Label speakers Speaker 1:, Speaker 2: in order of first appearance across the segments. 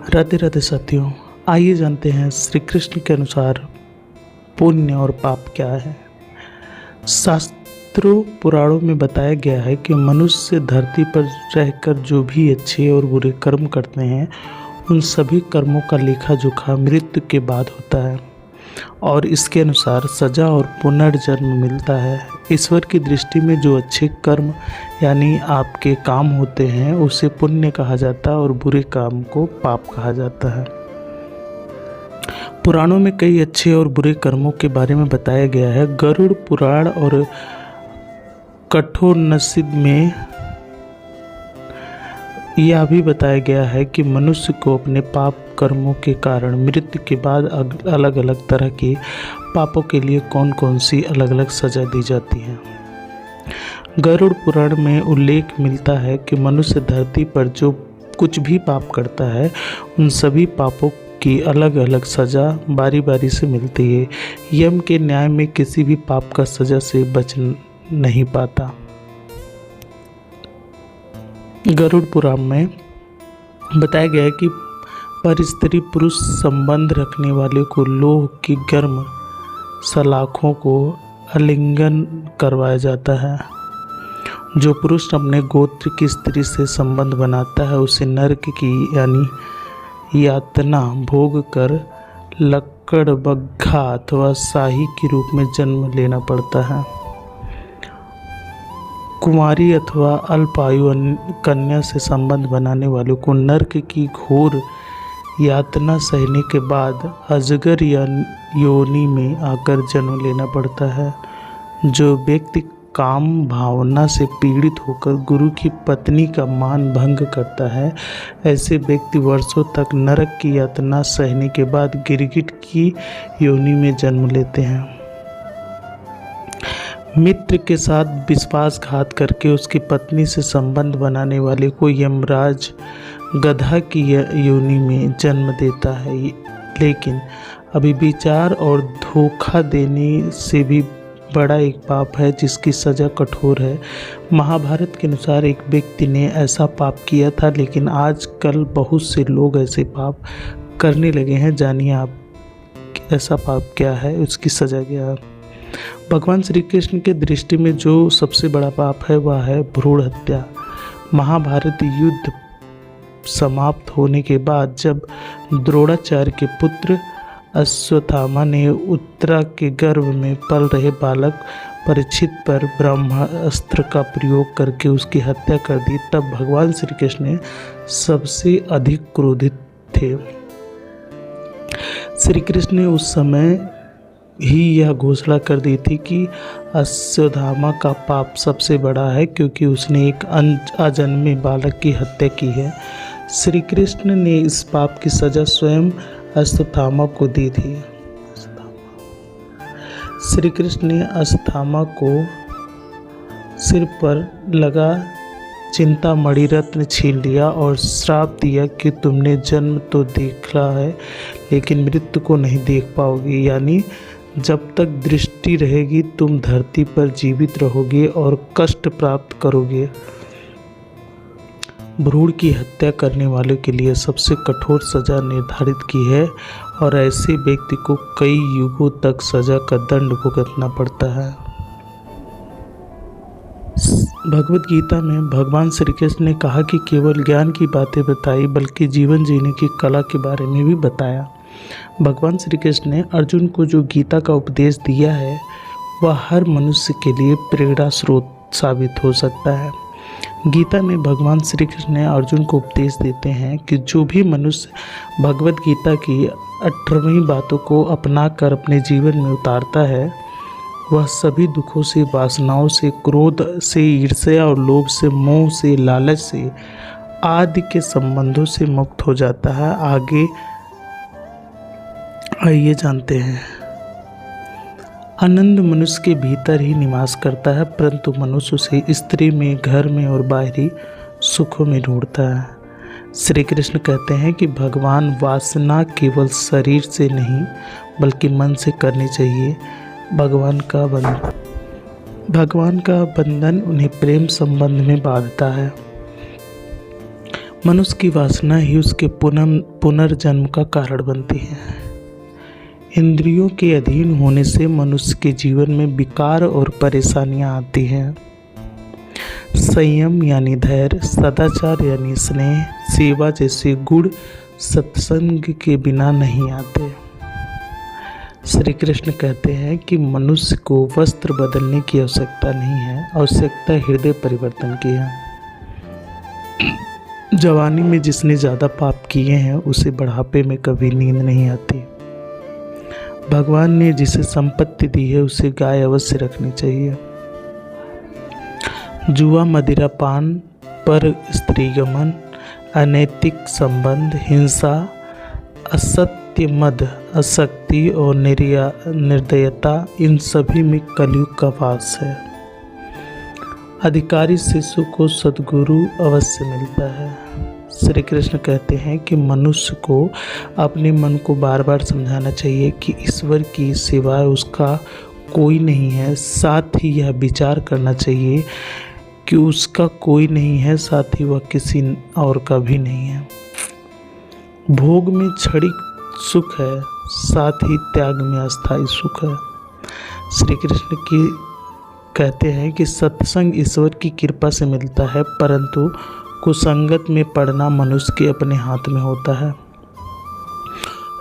Speaker 1: राधे राधे साथियों, आइए जानते हैं श्री कृष्ण के अनुसार पुण्य और पाप क्या है। शास्त्रों पुराणों में बताया गया है कि मनुष्य धरती पर रहकर जो भी अच्छे और बुरे कर्म करते हैं उन सभी कर्मों का लेखा जोखा मृत्यु के बाद होता है और इसके अनुसार सजा और पुनर्जन्म मिलता है। ईश्वर की दृष्टि में जो अच्छे कर्म यानी आपके काम होते हैं उसे पुण्य कहा जाता है और बुरे काम को पाप कहा जाता है। पुराणों में कई अच्छे और बुरे कर्मों के बारे में बताया गया है। गरुड़ पुराण और कठोपनिषद में यह भी बताया गया है कि मनुष्य को अपने पाप कर्मों के कारण मृत्यु के बाद अलग अलग तरह के पापों के लिए कौन कौन सी अलग अलग सजा दी जाती है। गरुड़ पुराण में उल्लेख मिलता है कि मनुष्य धरती पर जो कुछ भी पाप करता है उन सभी पापों की अलग अलग सजा बारी बारी से मिलती है। यम के न्याय में किसी भी पाप का सजा से बच नहीं पाता। गरुड़ पुराण में बताया गया है कि पर स्त्री पुरुष संबंध रखने वाले को लोह की गर्म सलाखों को आलिंगन करवाया जाता है। जो पुरुष अपने गोत्र की स्त्री से संबंध बनाता है उसे नरक की यानी यातना भोग कर लकड़बग्घा अथवा शाही के रूप में जन्म लेना पड़ता है। कुमारी अथवा अल्पायु कन्या से संबंध बनाने वालों को नरक की घोर यातना सहने के बाद अजगर या योनि में आकर जन्म लेना पड़ता है। जो व्यक्ति काम भावना से पीड़ित होकर गुरु की पत्नी का मान भंग करता है ऐसे व्यक्ति वर्षों तक नरक की यातना सहने के बाद गिरगिट की योनि में जन्म लेते हैं। मित्र के साथ विश्वासघात करके उसकी पत्नी से संबंध बनाने वाले को यमराज गधा की योनि में जन्म देता है। लेकिन अभिविचार और धोखा देने से भी बड़ा एक पाप है जिसकी सज़ा कठोर है। महाभारत के अनुसार एक व्यक्ति ने ऐसा पाप किया था, लेकिन आजकल बहुत से लोग ऐसे पाप करने लगे हैं। जानिए आप ऐसा पाप क्या है, उसकी सज़ा क्या है। भगवान श्री कृष्ण के दृष्टि में जो सबसे बड़ा पाप है वह है भ्रूण हत्या। महाभारत युद्ध समाप्त होने के बाद जब द्रोणाचार्य के पुत्र अश्वत्थामा ने उत्तरा के गर्भ में पल रहे बालक परीक्षित पर ब्रह्मास्त्र का प्रयोग करके उसकी हत्या कर दी, तब भगवान श्री कृष्ण सबसे अधिक क्रोधित थे। श्री कृष्ण ने उस समय ही यह घोषणा कर दी थी कि अश्वत्थामा का पाप सबसे बड़ा है क्योंकि उसने एक अजन्मे बालक की हत्या की है। श्री कृष्ण ने इस पाप की सजा स्वयं अश्वत्थामा को दी थी। श्री कृष्ण ने अश्वत्थामा को सिर पर लगा चिंतामणि रत्न छीन लिया और श्राप दिया कि तुमने जन्म तो देखा है लेकिन मृत्यु को नहीं देख पाओगे, यानी जब तक दृष्टि रहेगी तुम धरती पर जीवित रहोगे और कष्ट प्राप्त करोगे। भ्रूण की हत्या करने वालों के लिए सबसे कठोर सजा निर्धारित की है और ऐसे व्यक्ति को कई युगों तक सजा का दंड भुगतना पड़ता है। भगवद गीता में भगवान श्री कृष्ण ने कहा कि केवल ज्ञान की बातें बताई बल्कि जीवन जीने की कला के बारे में भी बताया। भगवान श्री कृष्ण ने अर्जुन को जो गीता का उपदेश दिया है वह हर मनुष्य के लिए प्रेरणा स्रोत साबित हो सकता है। गीता में भगवान श्री कृष्ण ने अर्जुन को उपदेश देते हैं कि जो भी मनुष्य भगवद गीता की 18वीं बातों को अपनाकर अपने जीवन में उतारता है वह सभी दुखों से, वासनाओं से, क्रोध से, ईर्ष्या और लोभ से, मोह से, लालच से आदि के संबंधों से मुक्त हो जाता है। आगे आइए जानते हैं। आनंद मनुष्य के भीतर ही निवास करता है, परंतु मनुष्य उसे स्त्री में, घर में और बाहरी सुखों में ढूंढता है। श्री कृष्ण कहते हैं कि भगवान वासना केवल शरीर से नहीं बल्कि मन से करनी चाहिए। भगवान का बंधन उन्हें प्रेम संबंध में बांधता है। मनुष्य की वासना ही उसके पुनर्जन्म का कारण बनती है। इंद्रियों के अधीन होने से मनुष्य के जीवन में विकार और परेशानियां आती हैं। संयम यानी धैर्य, सदाचार यानी स्नेह, सेवा जैसे गुण सत्संग के बिना नहीं आते। श्री कृष्ण कहते हैं कि मनुष्य को वस्त्र बदलने की आवश्यकता नहीं है, आवश्यकता हृदय परिवर्तन की है। जवानी में जिसने ज़्यादा पाप किए हैं उसे बुढ़ापे में कभी नींद नहीं आती। भगवान ने जिसे संपत्ति दी है उसे गाय अवश्य रखनी चाहिए। जुआ, मदिरा पान, पर स्त्रीगमन, अनैतिक संबंध, हिंसा, असत्य, मद, आसक्ति और निर्दयता, इन सभी में कलयुग का वास है। अधिकारी शिष्य को सद्गुरु अवश्य मिलता है। श्री कृष्ण कहते हैं कि मनुष्य को अपने मन को बार बार समझाना चाहिए कि ईश्वर की सिवाय उसका कोई नहीं है। साथ ही यह विचार करना चाहिए कि उसका कोई नहीं है, साथ ही वह किसी और का भी नहीं है। भोग में क्षणिक सुख है, साथ ही त्याग में अस्थायी सुख है। श्री कृष्ण की कहते हैं कि सत्संग ईश्वर की कृपा से मिलता है, परंतु कुसंगत में पड़ना मनुष्य के अपने हाथ में होता है।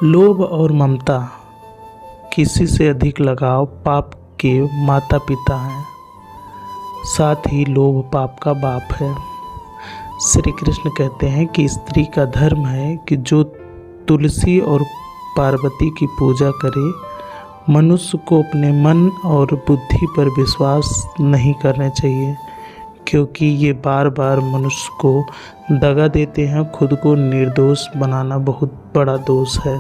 Speaker 1: लोभ और ममता, किसी से अधिक लगाव पाप के माता पिता हैं, साथ ही लोभ पाप का बाप है। श्री कृष्ण कहते हैं कि स्त्री का धर्म है कि जो तुलसी और पार्वती की पूजा करे। मनुष्य को अपने मन और बुद्धि पर विश्वास नहीं करना चाहिए, क्योंकि ये बार बार मनुष्य को दगा देते हैं। खुद को निर्दोष बनाना बहुत बड़ा दोष है।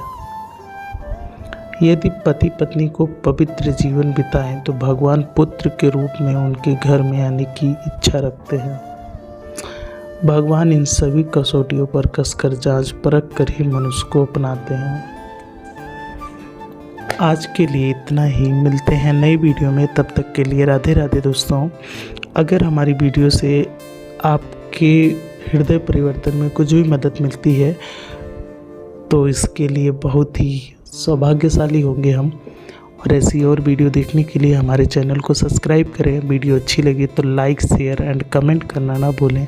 Speaker 1: यदि पति पत्नी को पवित्र जीवन बिताएं तो भगवान पुत्र के रूप में उनके घर में आने की इच्छा रखते हैं। भगवान इन सभी कसौटियों पर कसकर जांच परख कर ही मनुष्य को अपनाते हैं। आज के लिए इतना ही, मिलते हैं नई वीडियो में, तब तक के लिए राधे राधे दोस्तों। अगर हमारी वीडियो से आपके हृदय परिवर्तन में कुछ भी मदद मिलती है तो इसके लिए बहुत ही सौभाग्यशाली होंगे हम। और ऐसी और वीडियो देखने के लिए हमारे चैनल को सब्सक्राइब करें। वीडियो अच्छी लगी तो लाइक, शेयर एंड कमेंट करना ना भूलें।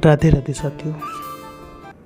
Speaker 1: राधे राधे साथियों।